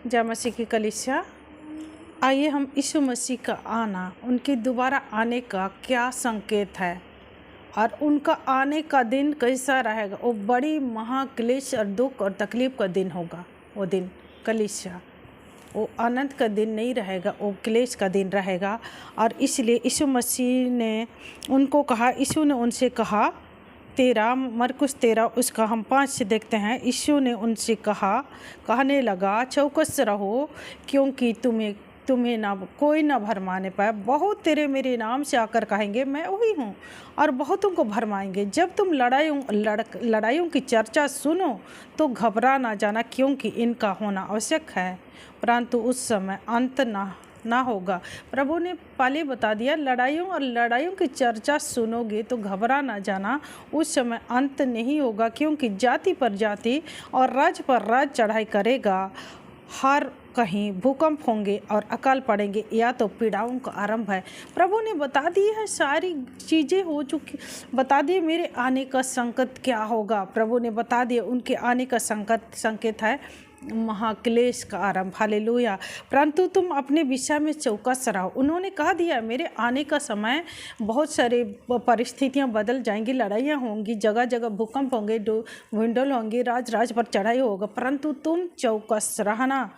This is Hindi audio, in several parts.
जय मसीह की कलीसिया। आइए हम यीशु मसीह का आना, उनके दोबारा आने का क्या संकेत है और उनका आने का दिन कैसा रहेगा। वो बड़ी महाक्लेश और दुख और तकलीफ़ का दिन होगा। वो दिन कलीसिया वो आनंद का दिन नहीं रहेगा, वो क्लेश का दिन रहेगा। और इसलिए यीशु मसीह ने उनको कहा, यीशु ने उनसे कहा, मरकुस 13 उसका हम 5 से देखते हैं। यीशु ने उनसे कहने लगा, चौकस रहो, क्योंकि तुम्हें ना कोई ना भरमाने पाए। बहुत तेरे मेरे नाम से आकर कहेंगे मैं वही हूँ, और बहुतों को भरमाएंगे। जब तुम लड़ाइयों की चर्चा सुनो तो घबरा ना जाना, क्योंकि इनका होना आवश्यक है, परंतु उस समय अंत ना होगा। प्रभु ने पहले बता दिया, लड़ाइयों की चर्चा सुनोगे तो घबरा ना जाना, उस समय अंत नहीं होगा, क्योंकि जाति पर जाति और राज्य पर राज्य चढ़ाई करेगा। हर कहीं भूकंप होंगे और अकाल पड़ेंगे, या तो पीड़ाओं का आरंभ है। प्रभु ने बता दी है, सारी चीज़ें हो चुकी, बता दिए मेरे आने का संकेत क्या होगा। प्रभु ने बता दिया उनके आने का संकेत है महाक्लेश का आरंभ। हालेलुया। परंतु तुम अपने विषय में चौकस रहो। उन्होंने कहा दिया मेरे आने का समय, बहुत सारे परिस्थितियां बदल जाएंगी, लड़ाइयां होंगी, जगह जगह भूकंप होंगे, विंडल होंगे, राज पर चढ़ाई होगा, परंतु तुम चौकस रहना,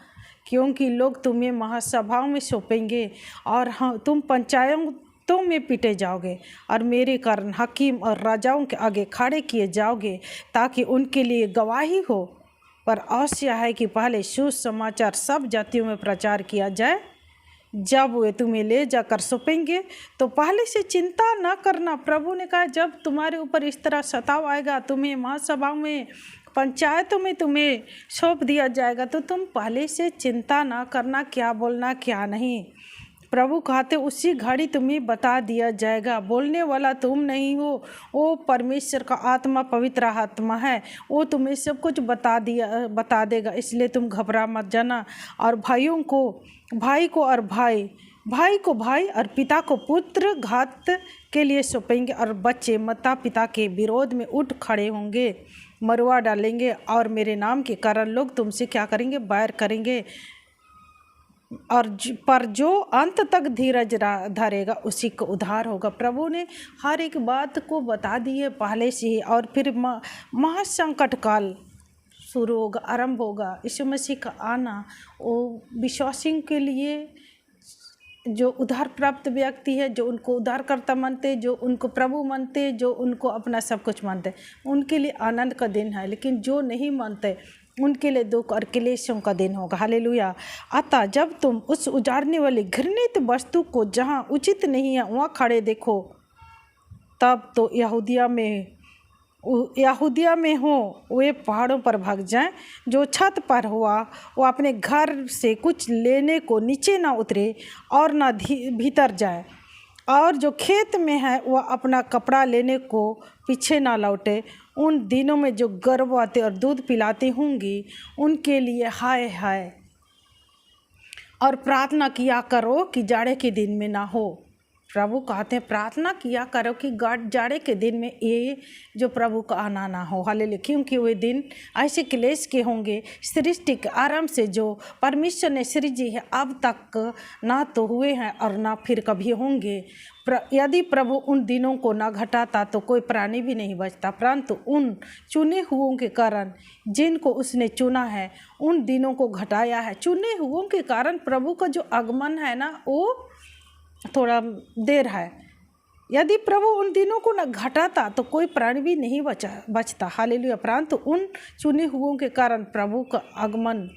क्योंकि लोग तुम्हें महासभाओं में सौंपेंगे और तुम पंचायतों में पीटे जाओगे और मेरे कारण हकीम और राजाओं के आगे खड़े किए जाओगे, ताकि उनके लिए गवाही हो। पर आवश्यक है कि पहले सुसमाचार सब जातियों में प्रचार किया जाए। जब वे तुम्हें ले जाकर सौंपेंगे तो पहले से चिंता न करना। प्रभु ने कहा, जब तुम्हारे ऊपर इस तरह सताव आएगा, तुम्हें महासभाओं में पंचायतों में तुम्हें सौंप दिया जाएगा, तो तुम पहले से चिंता ना करना, क्या बोलना क्या नहीं। प्रभु कहते उसी घड़ी तुम्हें बता दिया जाएगा। बोलने वाला तुम नहीं हो, वो परमेश्वर का आत्मा, पवित्र आत्मा है, वो तुम्हें सब कुछ बता देगा। इसलिए तुम घबरा मत जाना। और भाई को भाई और पिता को पुत्र घात के लिए सौंपेंगे, और बच्चे माता पिता के विरोध में उठ खड़े होंगे, मरवा डालेंगे, और मेरे नाम के कारण लोग तुमसे क्या करेंगे, बैर करेंगे। पर जो अंत तक धीरज धरेगा उसी को उद्धार होगा। प्रभु ने हर एक बात को बता दी है पहले से ही। और फिर महासंकट काल शुरू होगा, आरंभ होगा। यीशु मसीह का आना वो विश्वासियों के लिए, जो उद्धार प्राप्त व्यक्ति है, जो उनको उद्धारकर्ता मानते, जो उनको प्रभु मानते, जो उनको अपना सब कुछ मानते, उनके लिए आनंद का दिन है। लेकिन जो नहीं मानते उनके लिए दुख और क्लेशों का दिन होगा। हालेलुया। अतः जब तुम उस उजाड़ने वाली घृणित वस्तु को जहाँ उचित नहीं है वहाँ खड़े देखो, तब तो यहूदिया में हो वे पहाड़ों पर भाग जाएं। जो छत पर हुआ वो अपने घर से कुछ लेने को नीचे ना उतरे और ना भीतर जाए, और जो खेत में है वह अपना कपड़ा लेने को पीछे ना लौटे। उन दिनों में जो गर्भवती और दूध पिलाती होंगी उनके लिए हाय हाय। और प्रार्थना किया करो कि जाड़े के दिन में ना हो। प्रभु कहते हैं प्रार्थना किया करो कि जाड़े के दिन में ये जो प्रभु का आना ना हो। हालेलुया। क्योंकि वे दिन ऐसे क्लेश के होंगे, सृष्टि के आरंभ से जो परमेश्वर ने सृजी है अब तक ना तो हुए हैं और ना फिर कभी होंगे। यदि प्रभु उन दिनों को ना घटाता तो कोई प्राणी भी नहीं बचता, परंतु उन चुने हुओं के कारण, जिनको उसने चुना है, उन दिनों को घटाया है। चुने हुओं के कारण प्रभु का जो आगमन है ना, वो थोड़ा देर है। यदि प्रभु उन दिनों को न घटाता तो कोई प्राणी भी नहीं बचता। हालेलुया। परंतु उन चुने हुओं के कारण प्रभु का आगमन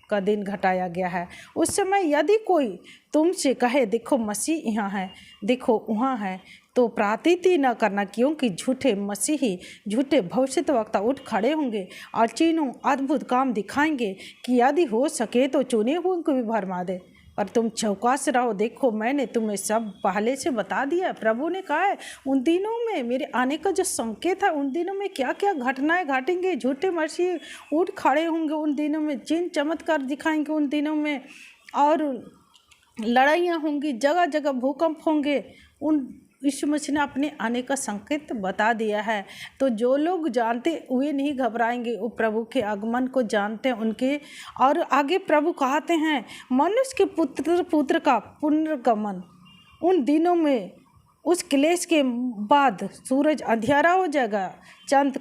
का दिन घटाया गया है। उस समय यदि कोई तुमसे कहे देखो मसीह यहाँ है, देखो वहाँ है, तो प्रातीति न करना, क्योंकि झूठे मसीही, झूठे भविष्यद्वक्ता उठ खड़े होंगे और चिन्हों अद्भुत काम दिखाएंगे कि यदि हो सके तो चुने हुओं को भी भरमा दे। पर तुम चौकस रहो, देखो मैंने तुम्हें सब पहले से बता दिया। प्रभु ने कहा है उन दिनों में मेरे आने का जो संकेत है, उन दिनों में क्या क्या घटनाएं घटेंगे। झूठे मसीह उठ खड़े होंगे उन दिनों में, चिन्ह चमत्कार दिखाएंगे उन दिनों में, और लड़ाइयाँ होंगी, जगह जगह भूकंप होंगे। यीशु मसीह ने अपने आने का संकेत बता दिया है। तो जो लोग जानते हुए नहीं घबराएंगे, वो प्रभु के आगमन को जानते हैं उनके। और आगे प्रभु कहते हैं, मनुष्य के पुत्र का पुनर्गमन उन दिनों में, उस क्लेश के बाद सूरज अंधियारा हो जाएगा, चांद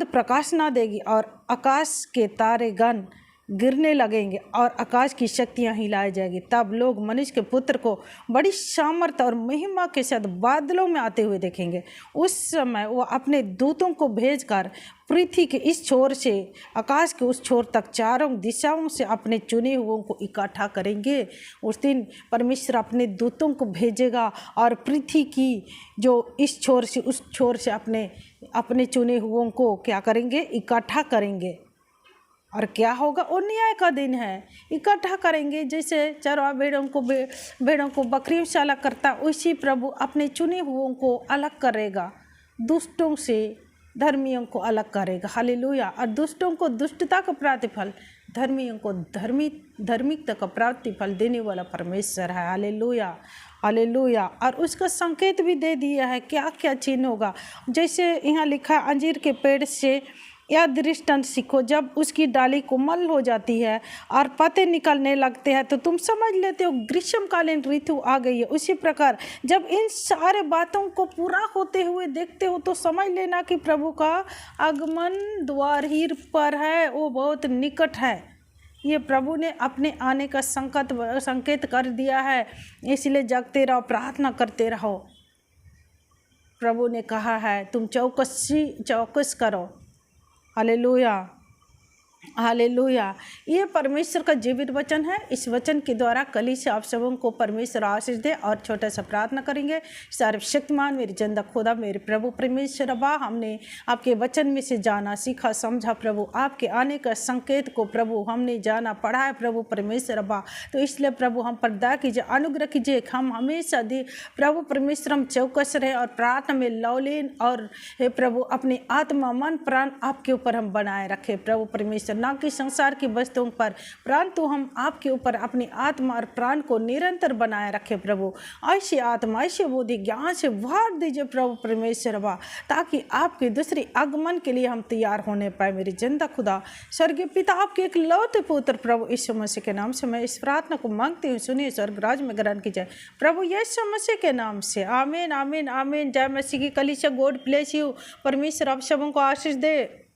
प्रकाश ना देगी, और आकाश के तारे गण गिरने लगेंगे, और आकाश की शक्तियां हिलाई जाएगी। तब लोग मनुष्य के पुत्र को बड़ी सामर्थ और महिमा के साथ बादलों में आते हुए देखेंगे। उस समय वो अपने दूतों को भेजकर पृथ्वी के इस छोर से आकाश के उस छोर तक चारों दिशाओं से अपने चुने हुओं को इकट्ठा करेंगे। उस दिन परमेश्वर अपने दूतों को भेजेगा और पृथ्वी की जो इस छोर से उस छोर से अपने चुने हुओं को क्या करेंगे, इकट्ठा करेंगे। और क्या होगा, वो न्याय का दिन है, इकट्ठा करेंगे। जैसे चरवा भेड़ों को बकरियों से अलग करता, उसी प्रभु अपने चुने हुओं को अलग करेगा, दुष्टों से धर्मियों को अलग करेगा। हालेलुया। और दुष्टों को दुष्टता का प्रतिफल, धर्मियों को धार्मिकता का प्रतिफल देने वाला परमेश्वर है। Hallelujah, hallelujah. और उसका संकेत भी दे दिया है क्या क्या चिन्ह होगा। जैसे यहाँ लिखा, अंजीर के पेड़ से यह दृष्टांत सीखो, जब उसकी डाली कोमल हो जाती है और पत्ते निकलने लगते हैं तो तुम समझ लेते हो ग्रीष्मकालीन ऋतु आ गई है। उसी प्रकार जब इन सारे बातों को पूरा होते हुए देखते हो तो समझ लेना कि प्रभु का आगमन द्वार ही पर है, वो बहुत निकट है। ये प्रभु ने अपने आने का संकेत कर दिया है। इसलिए जगते रहो, प्रार्थना करते रहो। प्रभु ने कहा है तुम चौकस करो। Hallelujah, hallelujah. ये परमेश्वर का जीवित वचन है। इस वचन के द्वारा कलीसिया आप सबों को परमेश्वर आशीष दे। और छोटा सा प्रार्थना करेंगे। सर्वशक्तिमान मेरी जिंदा खुदा, मेरे प्रभु परमेश्वर अब्बा, हमने आपके वचन में से जाना, सीखा, समझा प्रभु। आपके आने का संकेत को प्रभु हमने जाना, पढ़ा है प्रभु परमेश्वर अब्बा। तो इसलिए प्रभु हम पर दया कीजिए, अनुग्रह कीजिए। हम हमेशा प्रभु परमेश्वर हम चौकस रहे और प्रार्थना में लौलीन, और हे प्रभु अपनी आत्मा, मन, प्राण आपके ऊपर हम बनाए रखे प्रभु परमेश्वर, ना कि संसार की वस्तुओं पर, परंतु हम आपके ऊपर अपनी आत्मा और प्राण को निरंतर बनाए रखे प्रभु। ऐसी आत्मा, ऐसे बुद्धि ज्ञान से भर दीजिए प्रभु परमेश्वर बा, ताकि आपके दूसरी आगमन के लिए हम तैयार होने पाए। मेरी जिंदा खुदा स्वर्गीय पिता, आपके एक लौते पुत्र प्रभु यीशु मसीह के नाम से मैं इस प्रार्थना को मांगती हूँ, सुनिए स्वर्ग राज में ग्रहण कीजिए प्रभु यीशु मसीह के नाम से। आमीन, आमीन, आमीन। जय मसीह की कलीसिया। God bless you. परमेश्वर आप सबों को आशीष दे।